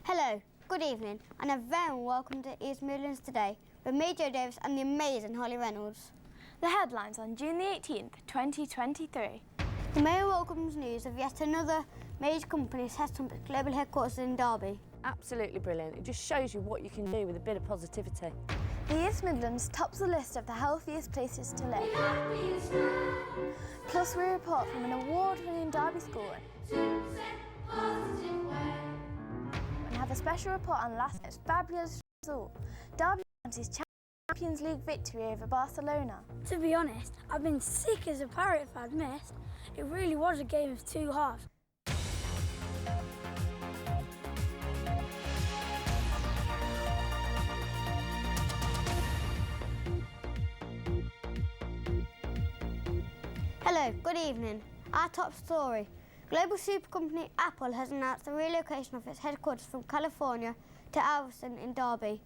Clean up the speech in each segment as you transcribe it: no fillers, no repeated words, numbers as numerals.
Hello, good evening, and a very welcome to East Midlands today with me, Joe Davis, and the amazing Holly Reynolds. The headlines on June the 18th, 2023. The Mayor welcomes news of yet another major company set up its global headquarters in Derby. Absolutely brilliant. It just shows you what you can do with a bit of positivity. The East Midlands tops the list of the healthiest places to live. Plus we report from an award-winning Derby school. And have a special report on last night's fabulous result. Derby County's Champions League victory over Barcelona. To be honest, I've been sick as a parrot if I'd missed. It really was a game of two halves. Hello, good evening. Our top story. Global super company Apple has announced the relocation of its headquarters from California to Alveston in Derby.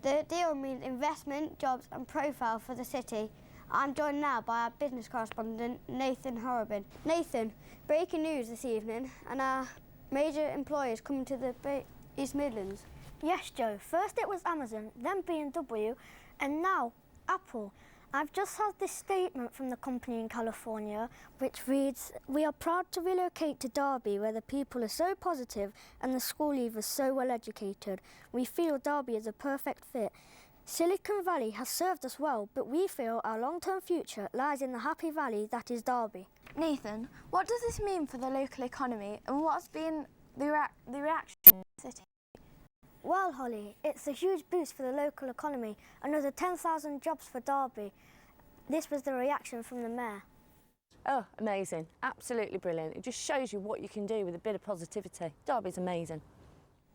The deal means investment, jobs and profile for the city. I'm joined now by our business correspondent, Nathan Horrobin. Nathan, breaking news this evening, and our major employers coming to the East Midlands. Yes, Joe. First it was Amazon, then BMW, and now Apple. I've just had this statement from the company in California, which reads, "We are proud to relocate to Derby, where the people are so positive and the school leavers so well educated. We feel Derby is a perfect fit. Silicon Valley has served us well, but we feel our long-term future lies in the happy valley that is Derby." Nathan, what does this mean for the local economy and what's been the reaction in the city? Well, Holly, it's a huge boost for the local economy, another 10,000 jobs for Derby. This was the reaction from the Mayor. Oh, amazing. Absolutely brilliant. It just shows you what you can do with a bit of positivity. Derby's amazing.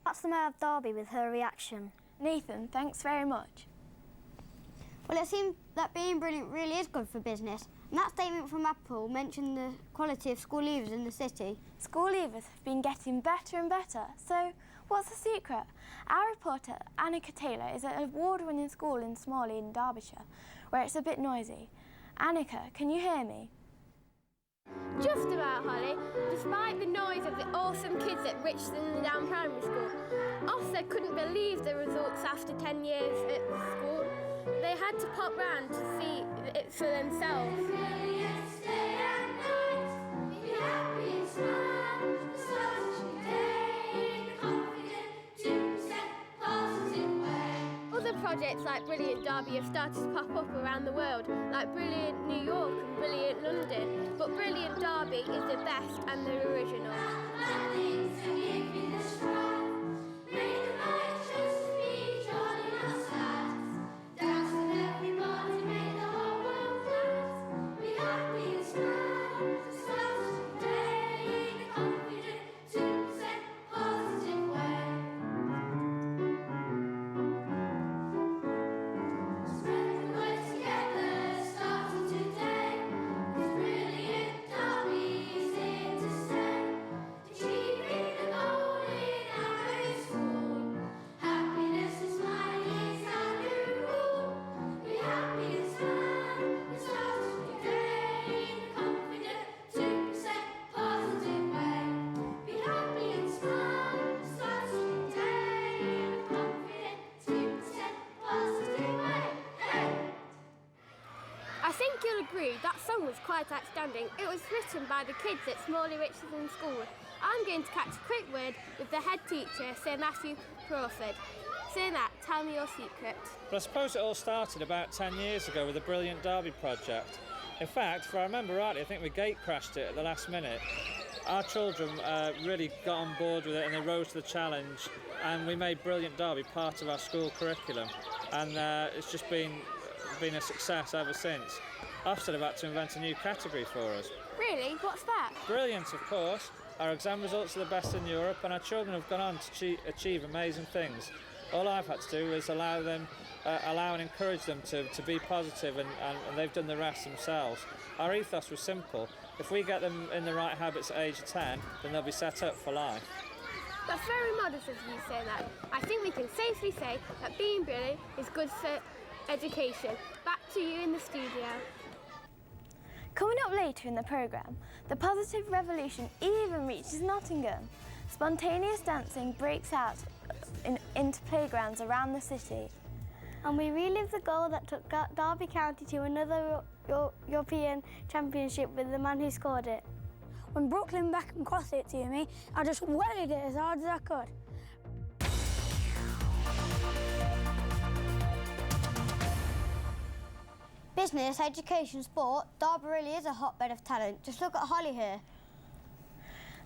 That's the Mayor of Derby with her reaction. Nathan, thanks very much. Well, it seems that being brilliant really is good for business. And that statement from Apple mentioned the quality of school leavers in the city. School leavers have been getting better and better, so what's the secret? Our reporter, Annika Taylor, is at an award-winning school in Smalley in Derbyshire, where it's a bit noisy. Annika, can you hear me? Just about, Holly. Despite the noise of the awesome kids at Richton Down Primary School, Ofsted couldn't believe the results after 10 years at the school. They had to pop round to see it for themselves. Other projects like Brilliant Derby have started to pop up around the world, like Brilliant New York and Brilliant London, but Brilliant Derby is the best and the original. I think you'll agree that song was quite outstanding. It was written by the kids at Smalley Richardson School. I'm going to catch a quick word with the head teacher, Sir Matthew Crawford. Sir Matt, tell me your secret. But I suppose it all started about 10 years ago with the Brilliant Derby project. In fact, if I remember rightly, I think we gate crashed it at the last minute. Our children really got on board with it and they rose to the challenge, and we made Brilliant Derby part of our school curriculum, and it's just been a success ever since. Ofsted have had to invent a new category for us. Really? What's that? Brilliant, of course. Our exam results are the best in Europe, and our children have gone on to achieve amazing things. All I've had to do is allow and encourage them to be positive, and they've done the rest themselves. Our ethos was simple. If we get them in the right habits at age of 10, then they'll be set up for life. That's very modest of you saying that. I think we can safely say that being brilliant is good for education. Back to you in the studio. Coming up later in the programme, the positive revolution even reaches Nottingham. Spontaneous dancing breaks out into playgrounds around the city. And we relived the goal that took Derby County to another European Championship with the man who scored it. When Brooklyn Beckham crossed it to me, I just wellied it as hard as I could. Business, education, sport, Derby really is a hotbed of talent. Just look at Holly here.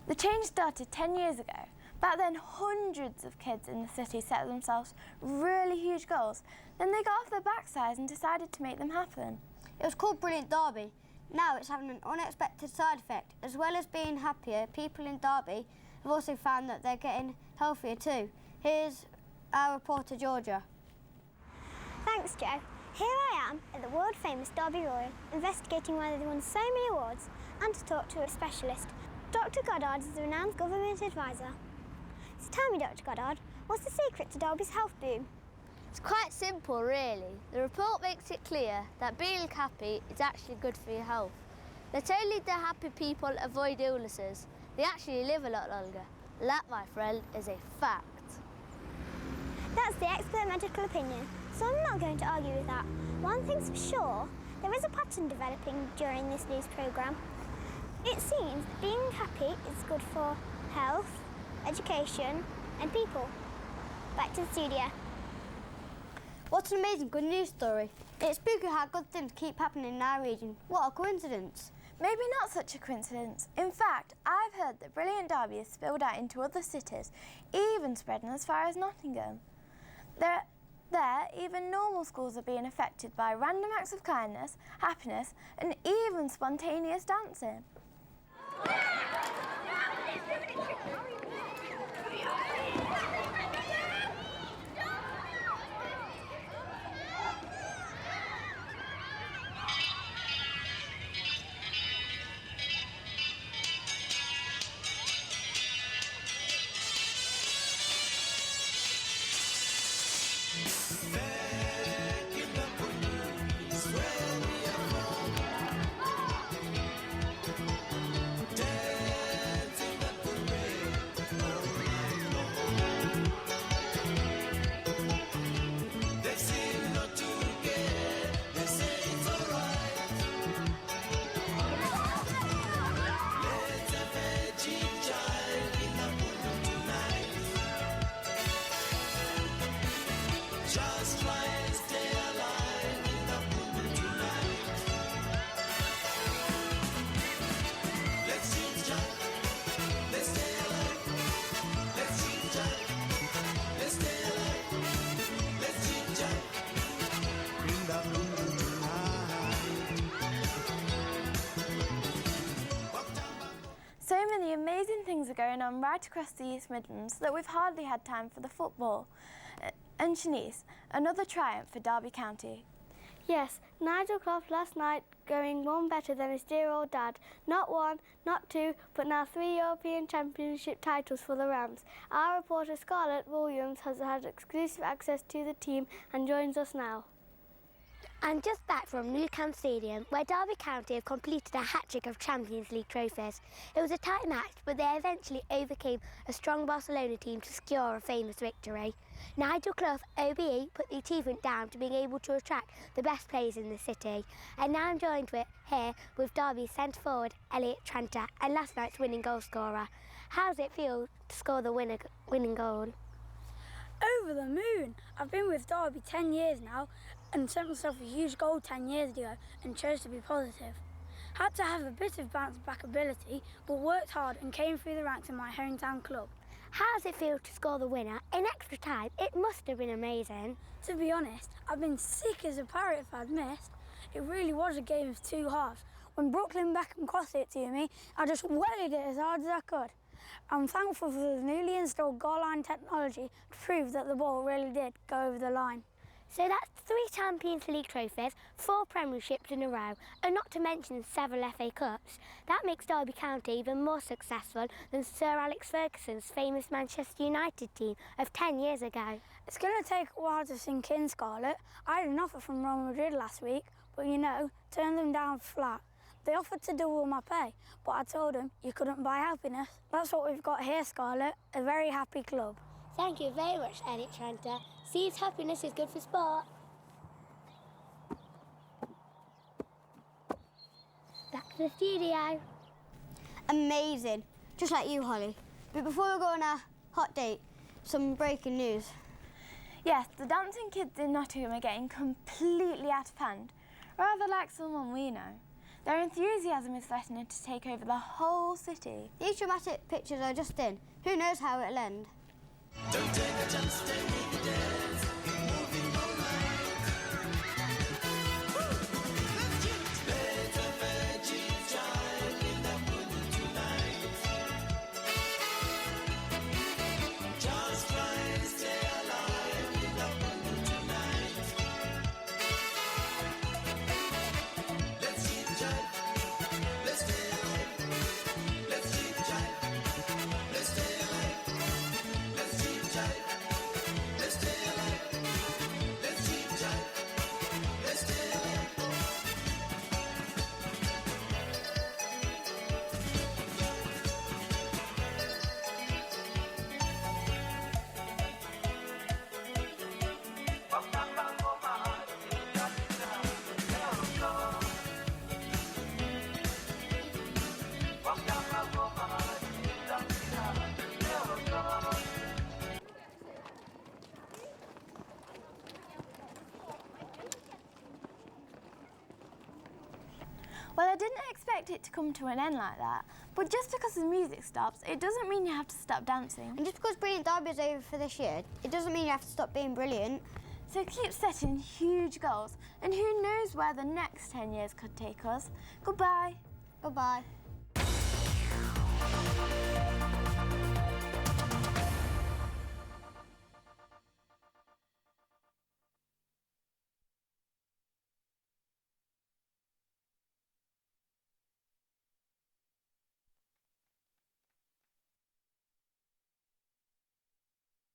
The change started 10 years ago. Back then, hundreds of kids in the city set themselves really huge goals. Then they got off their backsides and decided to make them happen. It was called Brilliant Derby. Now it's having an unexpected side effect. As well as being happier, people in Derby have also found that they're getting healthier too. Here's our reporter, Georgia. Thanks, Joe. Here I am at the world-famous Derby Royal, investigating why they won so many awards and to talk to a specialist. Dr Goddard is a renowned government advisor. So tell me, Dr Goddard, what's the secret to Derby's health boom? It's quite simple, really. The report makes it clear that being happy is actually good for your health. Not only do happy people avoid illnesses, they actually live a lot longer. That, my friend, is a fact. That's the expert medical opinion, so I'm not going to argue with that. One thing's for sure, there is a pattern developing during this news programme. It seems that being happy is good for health, education and people. Back to the studio. What an amazing good news story. It's spooky how good things keep happening in our region. What a coincidence. Maybe not such a coincidence. In fact, I've heard that Brilliant Derby has spilled out into other cities, even spreading as far as Nottingham. There, even normal schools are being affected by random acts of kindness, happiness, and even spontaneous dancing. So many amazing things are going on right across the East Midlands that we've hardly had time for the football. And Shanice, another triumph for Derby County. Yes, Nigel Clough last night going one better than his dear old dad. Not one, not two, but now 3 European Championship titles for the Rams. Our reporter Scarlett Williams has had exclusive access to the team and joins us now. I'm just back from Nou Camp Stadium, where Derby County have completed a hat-trick of Champions League trophies. It was a tight match, but they eventually overcame a strong Barcelona team to secure a famous victory. Nigel Clough, OBE, put the achievement down to being able to attract the best players in the city. And now I'm joined here with Derby's centre-forward, Elliot Tranter, and last night's winning goal scorer. How does it feel to score the winning goal? Over the moon! I've been with Derby 10 years now and set myself a huge goal 10 years ago and chose to be positive. Had to have a bit of bounce back ability, but worked hard and came through the ranks in my hometown club. How does it feel to score the winner in extra time? It must have been amazing. To be honest, I've been sick as a parrot if I'd missed. It really was a game of two halves. When Brooklyn Beckham crossed it to me, I just wellied it as hard as I could. I'm thankful for the newly installed goal line technology to prove that the ball really did go over the line. So that's 3 Champions League trophies, 4 Premierships in a row, and not to mention several FA Cups. That makes Derby County even more successful than Sir Alex Ferguson's famous Manchester United team of 10 years ago. It's going to take a while to sink in, Scarlett. I had an offer from Real Madrid last week, but turned them down flat. They offered to double my pay, but I told them you couldn't buy happiness. That's what we've got here, Scarlett, a very happy club. Thank you very much, Edit Tranta. See's happiness is good for sport. Back to the studio. Amazing. Just like you, Holly. But before we go on our hot date, some breaking news. Yes, the dancing kids in Nottingham are getting completely out of hand, rather like someone we know. Their enthusiasm is threatening to take over the whole city. These dramatic pictures are just in. Who knows how it'll end? Don't take a chance, stay with the dance, moving all night. There's a virgin child in the mood tonight. Just try and stay alive in the mood tonight. Let's keep jive, let's stay alive. Let's keep jive, let's stay alive. Let's keep jive, let's stay alive. Let's keep jive, let's stay alive. Well, I didn't expect it to come to an end like that, but just because the music stops, it doesn't mean you have to stop dancing. And just because Brilliant Derby is over for this year, it doesn't mean you have to stop being brilliant. So keep setting huge goals, and who knows where the next 10 years could take us. Goodbye. Goodbye.